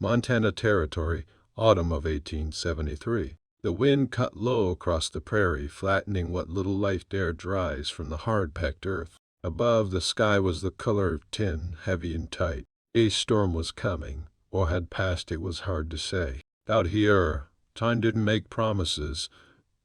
Montana Territory, autumn of 1873. The wind cut low across the prairie, flattening what little life dared rise from the hard-packed earth. Above, the sky was the color of tin, heavy and tight. A storm was coming, or had passed, it was hard to say. Out here, time didn't make promises,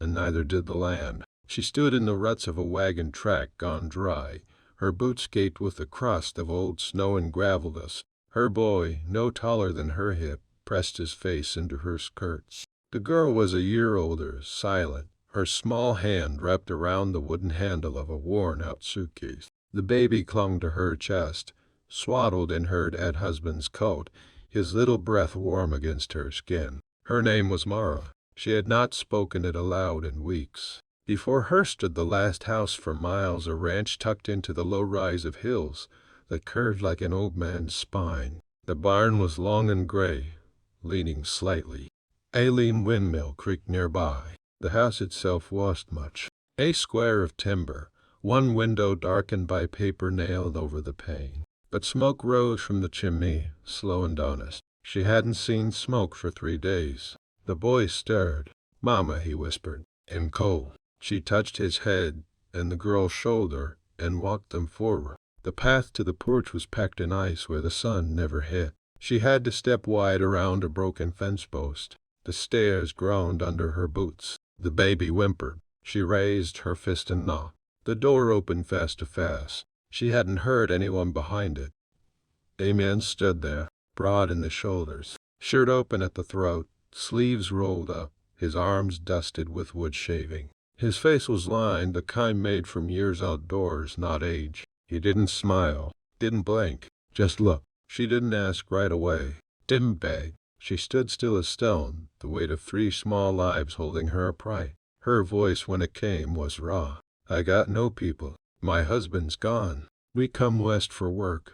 and neither did the land. She stood in the ruts of a wagon track gone dry, her boots caked with the crust of old snow and gravel dust. Her boy, no taller than her hip, pressed his face into her skirts. The girl was a year older, silent, her small hand wrapped around the wooden handle of a worn-out suitcase. The baby clung to her chest, swaddled in her dead husband's coat, his little breath warm against her skin. Her name was Mara. She had not spoken it aloud in weeks. Before her stood the last house for miles, a ranch tucked into the low rise of hills that curved like an old man's spine. The barn was long and gray, leaning slightly. A lean windmill creaked nearby. The house itself wasn't much. A square of timber, one window darkened by paper nailed over the pane. But smoke rose from the chimney, slow and honest. She hadn't seen smoke for 3 days. The boy stirred. "Mama," he whispered. "And cold." She touched his head and the girl's shoulder and walked them forward. The path to the porch was packed in ice where the sun never hit. She had to step wide around a broken fence post. The stairs groaned under her boots. The baby whimpered. She raised her fist and knocked. The door opened fast. She hadn't heard anyone behind it. A man stood there, broad in the shoulders, shirt open at the throat, sleeves rolled up, his arms dusted with wood shaving. His face was lined, the kind made from years outdoors, not age. He didn't smile, didn't blink, just looked. She didn't ask right away, didn't beg. She stood still as stone, the weight of 3 small lives holding her upright. Her voice, when it came, was raw. "I got no people. My husband's gone. We come west for work,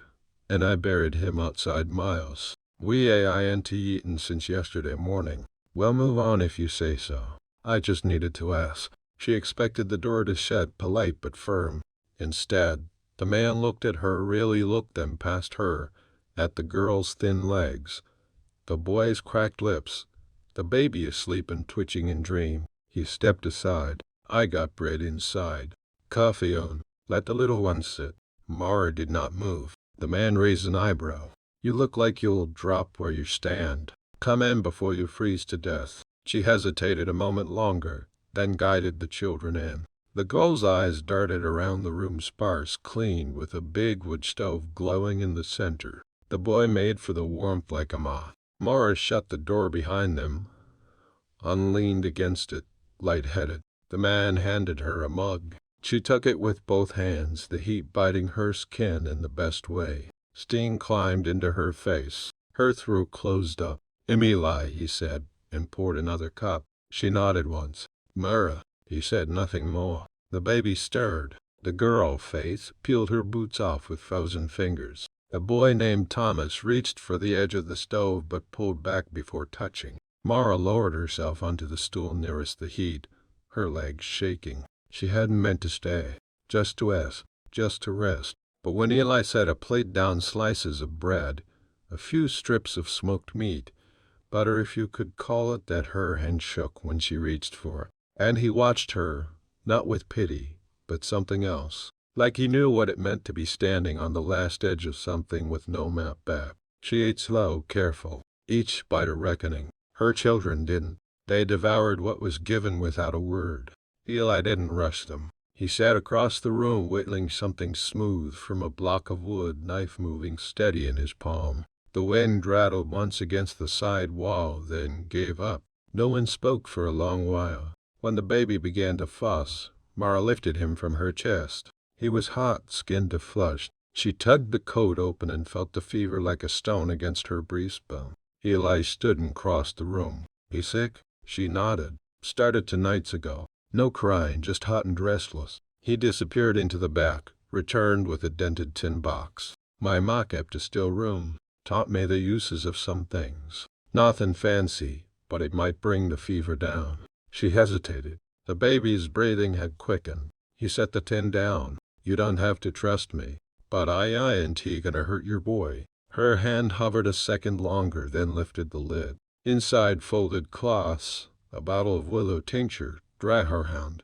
and I buried him outside Miles. We ain't eaten since yesterday morning. Well, move on if you say so. I just needed to ask." She expected the door to shut, polite but firm. Instead, the man looked at her, really looked them past her, at the girl's thin legs, the boy's cracked lips, the baby asleep and twitching in dream. He stepped aside. "I got bread inside. Coffee on. Let the little one sit." Mara did not move. The man raised an eyebrow. "You look like you'll drop where you stand. Come in before you freeze to death." She hesitated a moment longer, then guided the children in. The girl's eyes darted around the room, sparse, clean, with a big wood stove glowing in the center. The boy made for the warmth like a moth. Mara shut the door behind them, leaned against it, light-headed. The man handed her a mug. She took it with both hands, the heat biting her skin in the best way. Steam climbed into her face. Her throat closed up. "Emily," he said, and poured another cup. She nodded once. "Mara," he said, nothing more. The baby stirred. The girl, Faith, peeled her boots off with frozen fingers. A boy named Thomas reached for the edge of the stove but pulled back before touching. Mara lowered herself onto the stool nearest the heat, her legs shaking. She hadn't meant to stay, just to ask, just to rest. But when Eli set a plate down, slices of bread, a few strips of smoked meat, butter if you could call it, that her hand shook when she reached for it. And he watched her, not with pity, but something else. Like he knew what it meant to be standing on the last edge of something with no map back. She ate slow, careful, each bite a reckoning. Her children didn't. They devoured what was given without a word. Eli didn't rush them. He sat across the room, whittling something smooth from a block of wood, knife moving steady in his palm. The wind rattled once against the side wall, then gave up. No one spoke for a long while. When the baby began to fuss, Mara lifted him from her chest. He was hot, skin to flush. She tugged the coat open and felt the fever like a stone against her breastbone. Eli stood and crossed the room. "He sick?" She nodded. "Started 2 nights ago. No crying, just hot and restless." He disappeared into the back, returned with a dented tin box. "My ma kept a still room. Taught me the uses of some things. Nothing fancy, but it might bring the fever down." She hesitated. The baby's breathing had quickened. He set the tin down. "You don't have to trust me, but I ain't gonna hurt your boy." Her hand hovered a second longer, then lifted the lid. Inside folded cloths, a bottle of willow tincture, dry hound,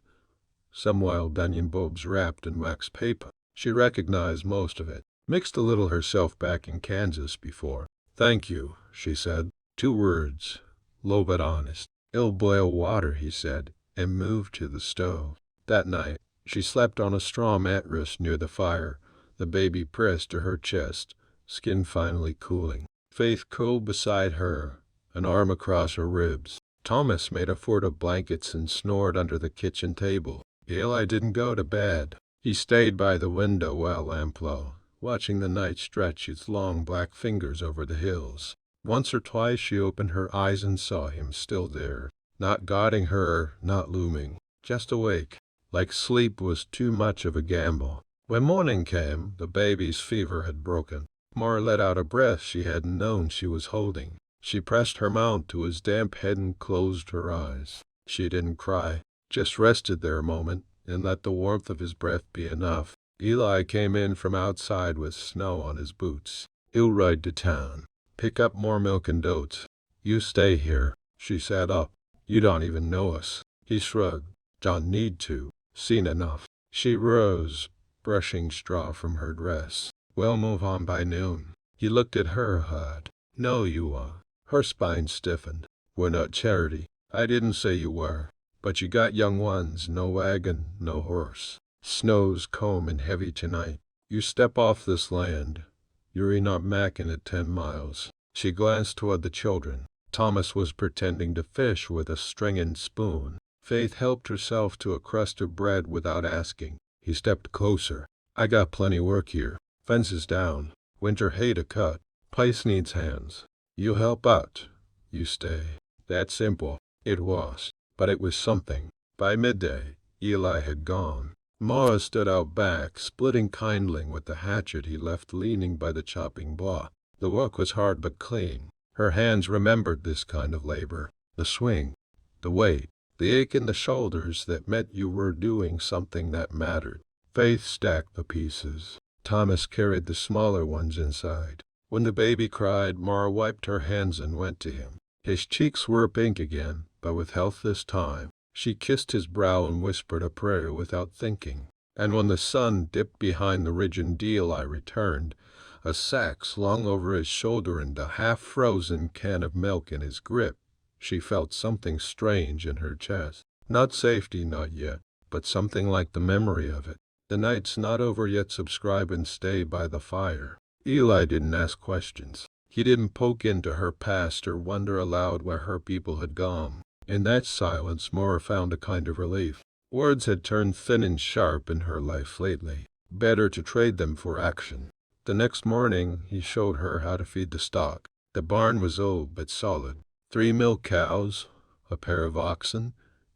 some wild onion bulbs wrapped in wax paper. She recognized most of it. Mixed a little herself back in Kansas before. "Thank you," she said. 2 words, low but honest. "It'll boil water," he said, and moved to the stove. That night, she slept on a straw mattress near the fire, the baby pressed to her chest, skin finally cooling. Faith curled beside her, an arm across her ribs. Thomas made a fort of blankets and snored under the kitchen table. Eli didn't go to bed. He stayed by the window while lamplow, watching the night stretch its long black fingers over the hills. Once or twice she opened her eyes and saw him still there, not guarding her, not looming, just awake. Like sleep was too much of a gamble. When morning came, the baby's fever had broken. Mara let out a breath she hadn't known she was holding. She pressed her mouth to his damp head and closed her eyes. She didn't cry, just rested there a moment and let the warmth of his breath be enough. Eli came in from outside with snow on his boots. "He'll ride to town. Pick up more milk and oats. You stay here." She sat up. "You don't even know us." He shrugged. "Don't need to. Seen enough." She rose, brushing straw from her dress. "We'll move on by noon." He looked at her hard. "No, you are." Her spine stiffened. "We're not charity." "I didn't say you were. But you got young ones, no wagon, no horse. Snow's combing heavy tonight. You step off this land, you're not macking at 10 miles. She glanced toward the children. Thomas was pretending to fish with a string and spoon. Faith helped herself to a crust of bread without asking. He stepped closer. "I got plenty work here. Fence is down. Winter hay to cut. Place needs hands. You help out. You stay." That simple. It was. But it was something. By midday, Eli had gone. Mara stood out back, splitting kindling with the hatchet he left leaning by the chopping block. The work was hard but clean. Her hands remembered this kind of labor. The swing, the weight, the ache in the shoulders that meant you were doing something that mattered. Faith stacked the pieces. Thomas carried the smaller ones inside. When the baby cried, Mara wiped her hands and went to him. His cheeks were pink again, but with health this time. She kissed his brow and whispered a prayer without thinking. And when the sun dipped behind the ridge and Eli returned, a sack slung over his shoulder and a half-frozen can of milk in his grip, she felt something strange in her chest. Not safety, not yet, but something like the memory of it. "The night's not over yet. Subscribe and stay by the fire." Eli didn't ask questions. He didn't poke into her past or wonder aloud where her people had gone. In that silence, Mara found a kind of relief. Words had turned thin and sharp in her life lately. Better to trade them for action. The next morning, he showed her how to feed the stock. The barn was old but solid. 3 milk cows, a pair of oxen,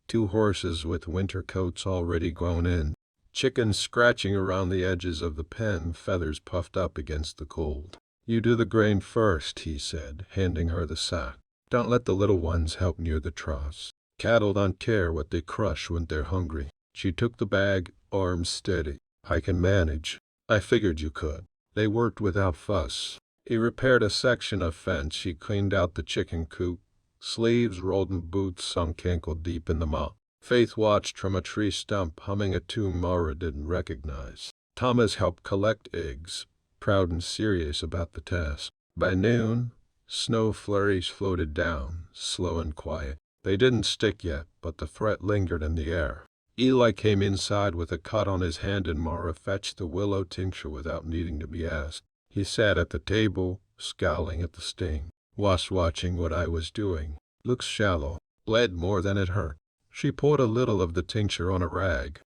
2 horses with winter coats already grown in, chickens scratching around the edges of the pen, feathers puffed up against the cold. "You do the grain first," he said, handing her the sack. "Don't let the little ones help near the troughs. Cattle don't care what they crush when they're hungry." She took the bag, arms steady. "I can manage." "I figured you could." They worked without fuss. He repaired a section of fence. She cleaned out the chicken coop. Sleeves rolled and boots sunk ankle deep in the muck. Faith watched from a tree stump, humming a tune Mara didn't recognize. Thomas helped collect eggs, proud and serious about the task. By noon, snow flurries floated down, slow and quiet. They didn't stick yet, but the threat lingered in the air. Eli came inside with a cut on his hand and Mara fetched the willow tincture without needing to be asked. He sat at the table, scowling at the sting. "Was watching what I was doing. Looks shallow. Bled more than it hurt." She poured a little of the tincture on a rag.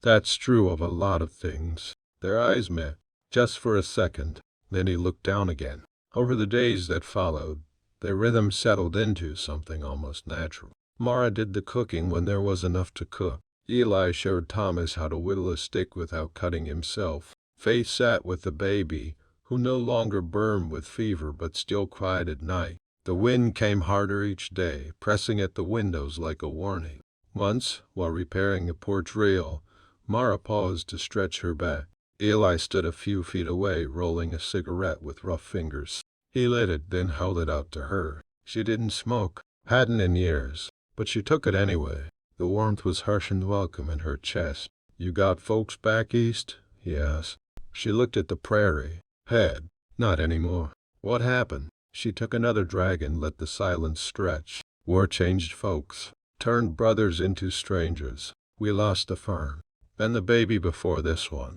"That's true of a lot of things." Their eyes met, just for a second. Then he looked down again. Over the days that followed, their rhythm settled into something almost natural. Mara did the cooking when there was enough to cook. Eli showed Thomas how to whittle a stick without cutting himself. Faith sat with the baby, who no longer burned with fever but still cried at night. The wind came harder each day, pressing at the windows like a warning. Once, while repairing a porch rail, Mara paused to stretch her back. Eli stood a few feet away, rolling a cigarette with rough fingers. He lit it, then held it out to her. She didn't smoke, hadn't in years, but she took it anyway. The warmth was harsh and welcome in her chest. "You got folks back east?" he asked. She looked at the prairie. "Had. Not anymore." "What happened?" She took another drag and let the silence stretch. "War changed folks. Turned brothers into strangers. We lost the farm. Then the baby before this one.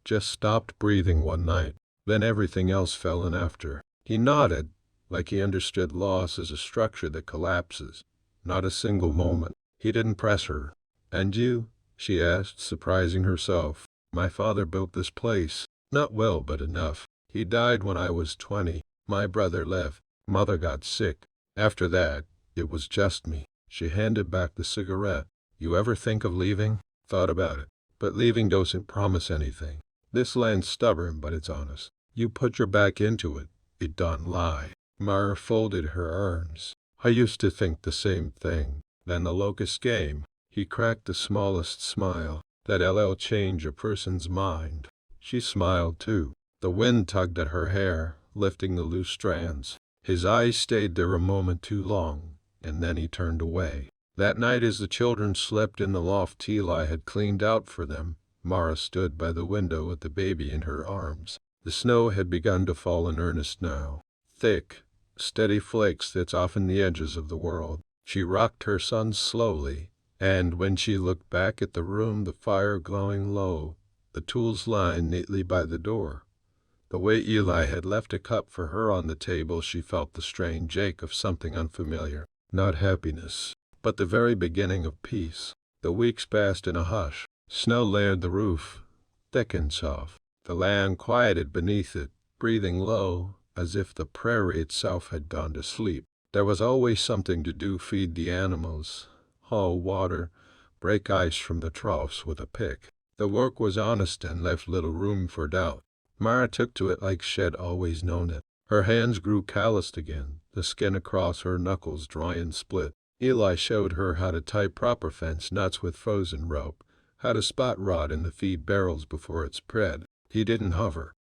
Just stopped breathing one night. Then everything else fell in after." He nodded, like he understood loss as a structure that collapses. Not a single moment. He didn't press her. "And you?" she asked, surprising herself. "My father built this place. Not well, but enough. He died when I was 20. My brother left. Mother got sick. After that, it was just me." She handed back the cigarette. "You ever think of leaving?" "Thought about it. But leaving doesn't promise anything. This land's stubborn, but it's honest. You put your back into it, it don't lie." Mara folded her arms. "I used to think the same thing. Then the locust game." He cracked the smallest smile. "That'll change a person's mind." She smiled too. The wind tugged at her hair, lifting the loose strands. His eyes stayed there a moment too long, and then he turned away. That night, as the children slept in the loft Eli had cleaned out for them, Mara stood by the window with the baby in her arms. The snow had begun to fall in earnest now. Thick, steady flakes that softened the edges of the world. She rocked her son slowly, and when she looked back at the room, the fire glowing low, the tools lying neatly by the door, the way Eli had left a cup for her on the table, she felt the strange ache of something unfamiliar. Not happiness, but the very beginning of peace. The weeks passed in a hush. Snow layered the roof, thick and soft. The land quieted beneath it, breathing low, as if the prairie itself had gone to sleep. There was always something to do: feed the animals, haul water, break ice from the troughs with a pick. The work was honest and left little room for doubt. Mara took to it like she had always known it. Her hands grew calloused again, the skin across her knuckles dry and split. Eli showed her how to tie proper fence nuts with frozen rope, how to spot rod in the feed barrels before it spread. He didn't hover,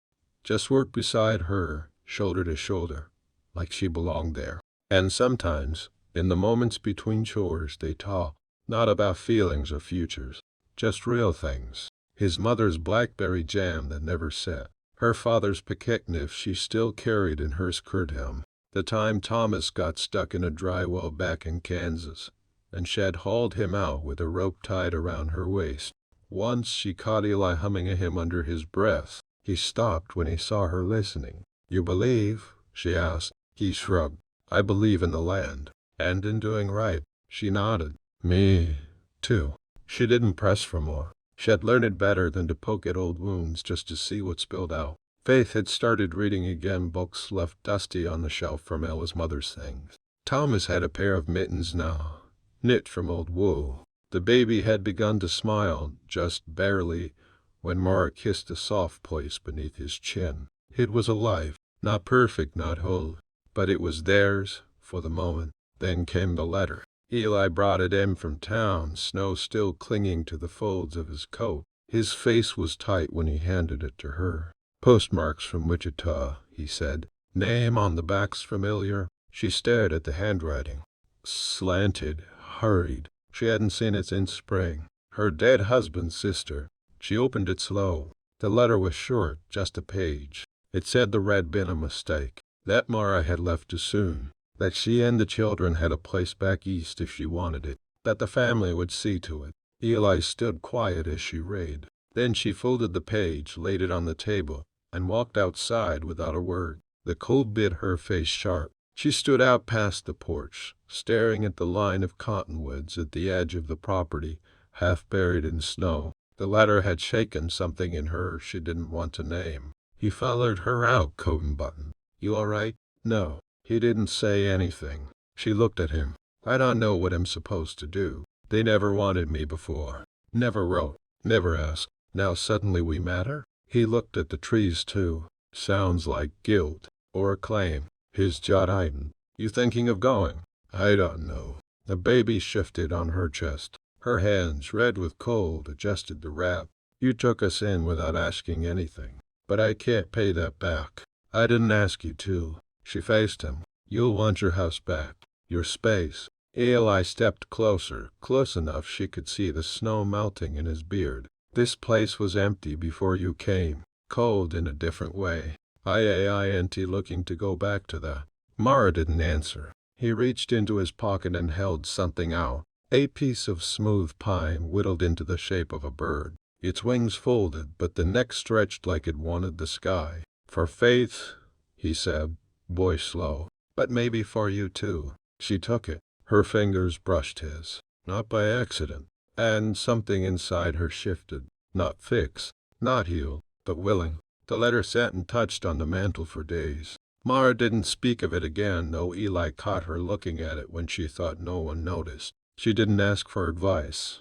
just worked beside her, shoulder to shoulder, like she belonged there. And sometimes, in the moments between chores, they talked, not about feelings or futures, just real things. His mother's blackberry jam that never set. Her father's picnic she still carried in her skirt hem. The time Thomas got stuck in a dry well back in Kansas, and she had hauled him out with a rope tied around her waist. Once she caught Eli humming a hymn under his breath. He stopped when he saw her listening. "You believe?" she asked. He shrugged. "I believe in the land, and in doing right." She nodded. "Me, too." She didn't press for more. She had learned it better than to poke at old wounds just to see what spilled out. Faith had started reading again, books left dusty on the shelf from Ella's mother's things. Thomas had a pair of mittens now, knit from old wool. The baby had begun to smile, just barely, when Mara kissed a soft place beneath his chin. It was alive, not perfect, not whole, but it was theirs for the moment. Then came the letter. Eli brought it in from town, snow still clinging to the folds of his coat. His face was tight when he handed it to her. "Postmarks from Wichita," he said. "Name on the back's familiar." She stared at the handwriting. Slanted, hurried. She hadn't seen it since spring. Her dead husband's sister. She opened it slow. The letter was short, just a page. It said there had been a mistake, that Mara had left too soon, that she and the children had a place back east if she wanted it, that the family would see to it. Eli stood quiet as she read. Then she folded the page, laid it on the table, and walked outside without a word. The cold bit her face sharp. She stood out past the porch, staring at the line of cottonwoods at the edge of the property, half buried in snow. The letter had shaken something in her she didn't want to name. He followed her out, coat and button. "You all right?" "No." He didn't say anything. She looked at him. "I don't know what I'm supposed to do. They never wanted me before. Never wrote. Never asked. Now suddenly we matter?" He looked at the trees too. "Sounds like guilt. Or a claim." His jaw tightened. "You thinking of going?" "I don't know." The baby shifted on her chest. Her hands, red with cold, adjusted the wrap. You took us in without asking anything. But I can't pay that back. I didn't ask you to. She faced him. You'll want your house back. Your space. Eli stepped closer, close enough she could see the snow melting in his beard. This place was empty before you came. Cold in a different way. I ain't looking to go back to that. Mara didn't answer. He reached into his pocket and held something out. A piece of smooth pine whittled into the shape of a bird. Its wings folded, but the neck stretched like it wanted the sky. For Faith, he said, voice low. But maybe for you too. She took it. Her fingers brushed his. Not by accident. And something inside her shifted. Not fix. Not heal. But willing. The letter sat and touched on the mantel for days. Mara didn't speak of it again, though Eli caught her looking at it when she thought no one noticed. She didn't ask for advice,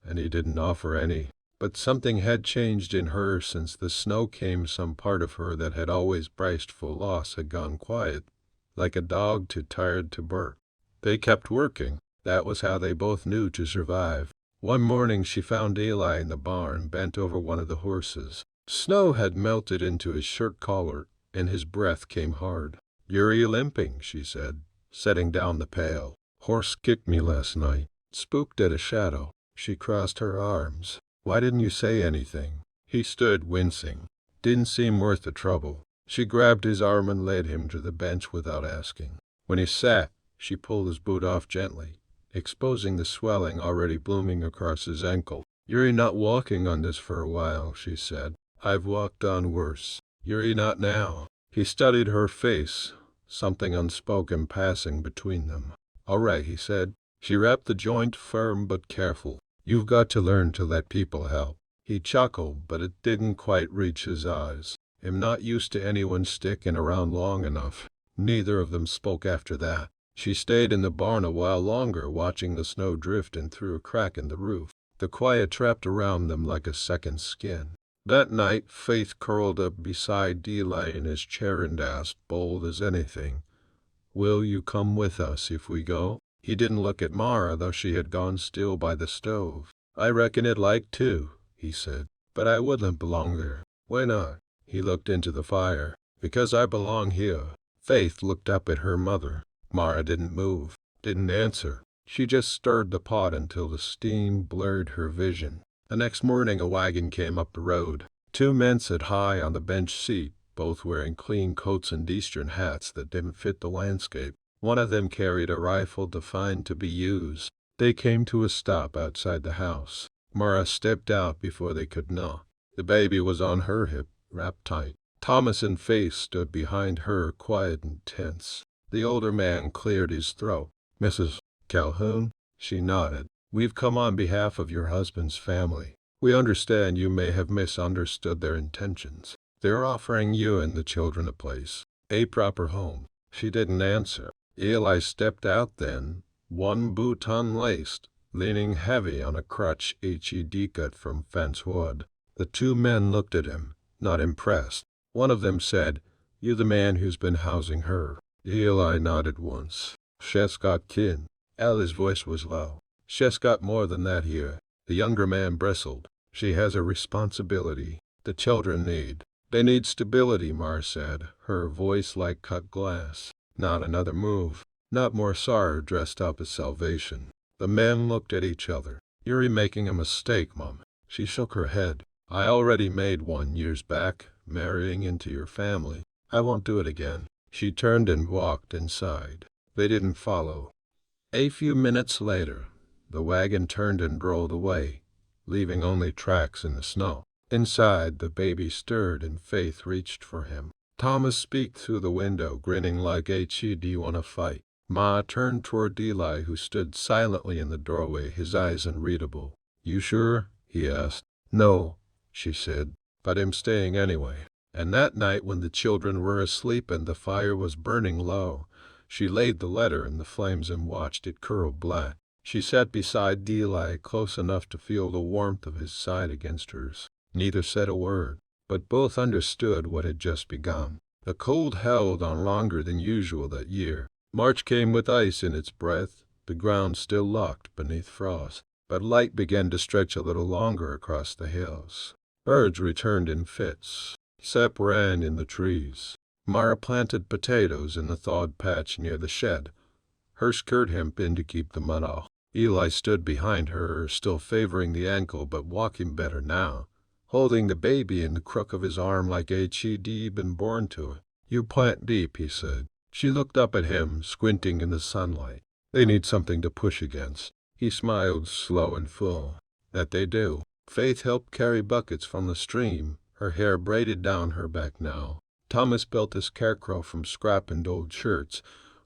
and he didn't offer any. But something had changed in her since the snow came. Some part of her that had always braced for loss had gone quiet, like a dog too tired to bark. They kept working. That was how they both knew to survive. One morning she found Eli in the barn, bent over one of the horses. Snow had melted into his shirt collar, and his breath came hard. You're limping, she said, setting down the pail. Horse kicked me last night. Spooked at a shadow. She crossed her arms. Why didn't you say anything? He stood wincing. Didn't seem worth the trouble. She grabbed his arm and led him to the bench without asking. When he sat, she pulled his boot off gently, exposing the swelling already blooming across his ankle. You're not walking on this for a while, she said. I've walked on worse. You're not now. He studied her face, something unspoken passing between them. All right, he said. She wrapped the joint firm but careful. You've got to learn to let people help. He chuckled, but it didn't quite reach his eyes. I'm not used to anyone sticking around long enough. Neither of them spoke after that. She stayed in the barn a while longer, watching the snow drift in through a crack in the roof. The quiet wrapped around them like a second skin. That night, Faith curled up beside Eli in his chair and asked, bold as anything, will you come with us if we go? He didn't look at Mara, though she had gone still by the stove. I reckon I'd like to, he said, but I wouldn't belong there. Why not? He looked into the fire. Because I belong here. Faith looked up at her mother. Mara didn't move, didn't answer. She just stirred the pot until the steam blurred her vision. The next morning a wagon came up the road. Two men sat high on the bench seat, both wearing clean coats and Eastern hats that didn't fit the landscape. One of them carried a rifle defined to be used. They came to a stop outside the house. Mara stepped out before they could knock. The baby was on her hip, wrapped tight. Thomas and Faith stood behind her, quiet and tense. The older man cleared his throat. Mrs. Calhoun? She nodded. We've come on behalf of your husband's family. We understand you may have misunderstood their intentions. They're offering you and the children a place, a proper home. She didn't answer. Eli stepped out then, one boot unlaced, leaning heavy on a crutch HED cut from fence wood. The two men looked at him, not impressed. One of them said, "You the man who's been housing her?" Eli nodded once. "She's got kin." Ellie's voice was low. "She's got more than that here." The younger man bristled. "She has a responsibility. The children need. They need stability," Mar said, her voice like cut glass. Not another move. Not more sorrow dressed up as salvation. The men looked at each other. "You're making a mistake, Mum." She shook her head. "I already made one years back, marrying into your family. I won't do it again." She turned and walked inside. They didn't follow. A few minutes later, the wagon turned and rolled away, leaving only tracks in the snow. Inside, the baby stirred and Faith reached for him. Thomas peeked through the window, grinning like "He'd wanna fight." Ma turned toward Eli, who stood silently in the doorway, his eyes unreadable. "You sure?" he asked. "No," she said, "but I'm staying anyway." And that night, when the children were asleep and the fire was burning low, she laid the letter in the flames and watched it curl black. She sat beside Eli, close enough to feel the warmth of his side against hers. Neither said a word, but both understood what had just begun. The cold held on longer than usual that year. March came with ice in its breath, the ground still locked beneath frost, but light began to stretch a little longer across the hills. Birds returned in fits. Sep ran in the trees. Mara planted potatoes in the thawed patch near the shed, her skirt hemmed in to keep the mud off. Eli stood behind her, still favoring the ankle but walking better now, holding the baby in the crook of his arm like he'd been born to it. "You plant deep," he said. She looked up at him, squinting in the sunlight. "They need something to push against." He smiled, slow and full. "That they do." Faith helped carry buckets from the stream, her hair braided down her back now. Thomas built a scarecrow from scrap and old shirts,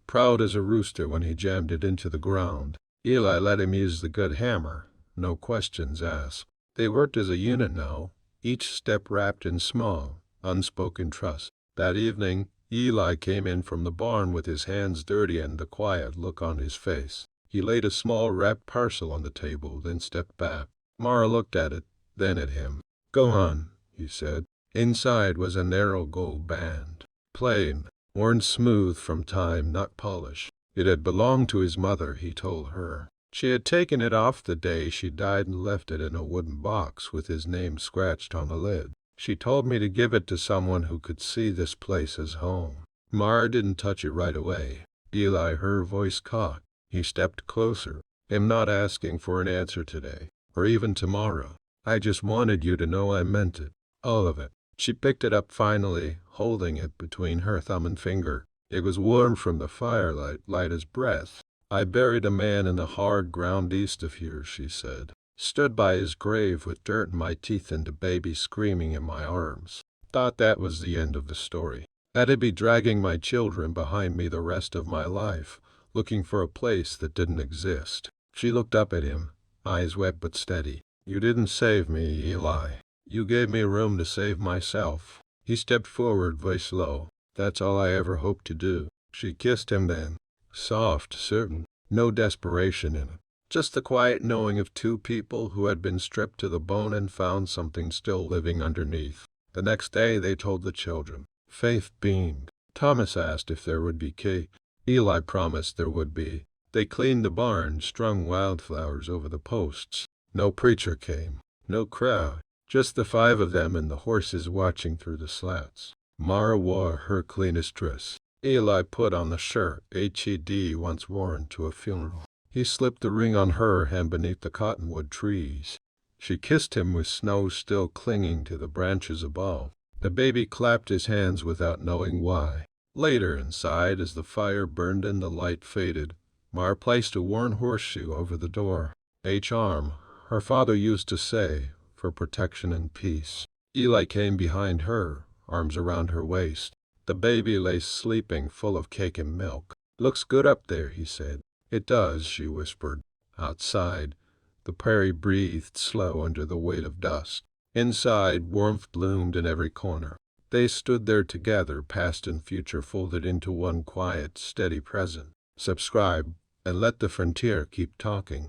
proud as a rooster when he jammed it into the ground. Eli let him use the good hammer, no questions asked. They worked as a unit now, each step wrapped in small, unspoken trust. That evening, Eli came in from the barn with his hands dirty and the quiet look on his face. He laid a small wrapped parcel on the table, then stepped back. Mara looked at it, then at him. "Go on," he said. Inside was a narrow gold band, plain, worn smooth from time, not polish. It had belonged to his mother, he told her. She had taken it off the day she died and left it in a wooden box with his name scratched on the lid. "She told me to give it to someone who could see this place as home." Mara didn't touch it right away. Eli, her voice caught. He stepped closer. "I'm not asking for an answer today, or even tomorrow. I just wanted you to know I meant it. All of it." She picked it up finally, holding it between her thumb and finger. It was warm from the firelight, light as breath. "I buried a man in the hard ground east of here," she said. "Stood by his grave with dirt in my teeth and a baby screaming in my arms. Thought that was the end of the story. That I'd be dragging my children behind me the rest of my life, looking for a place that didn't exist." She looked up at him, eyes wet but steady. "You didn't save me, Eli. You gave me room to save myself." He stepped forward, voice low. "That's all I ever hoped to do." She kissed him then. Soft, certain, no desperation in it. Just the quiet knowing of two people who had been stripped to the bone and found something still living underneath. The next day they told the children. Faith beamed. Thomas asked if there would be cake. Eli promised there would be. They cleaned the barn, strung wildflowers over the posts. No preacher came. No crowd. Just the five of them and the horses watching through the slats. Mara wore her cleanest dress. Eli put on the shirt he'd once worn to a funeral. He slipped the ring on her hand beneath the cottonwood trees. She kissed him with snow still clinging to the branches above. The baby clapped his hands without knowing why. Later, inside, as the fire burned and the light faded, Mara placed a worn horseshoe over the door. "H-arm," her father used to say, for protection and peace. Eli came behind her, arms around her waist. The baby lay sleeping, full of cake and milk. "Looks good up there," he said. "It does," she whispered. Outside, the prairie breathed slow under the weight of dust. Inside, warmth bloomed in every corner. They stood there together, past and future folded into one quiet, steady present. Subscribe, and let the frontier keep talking.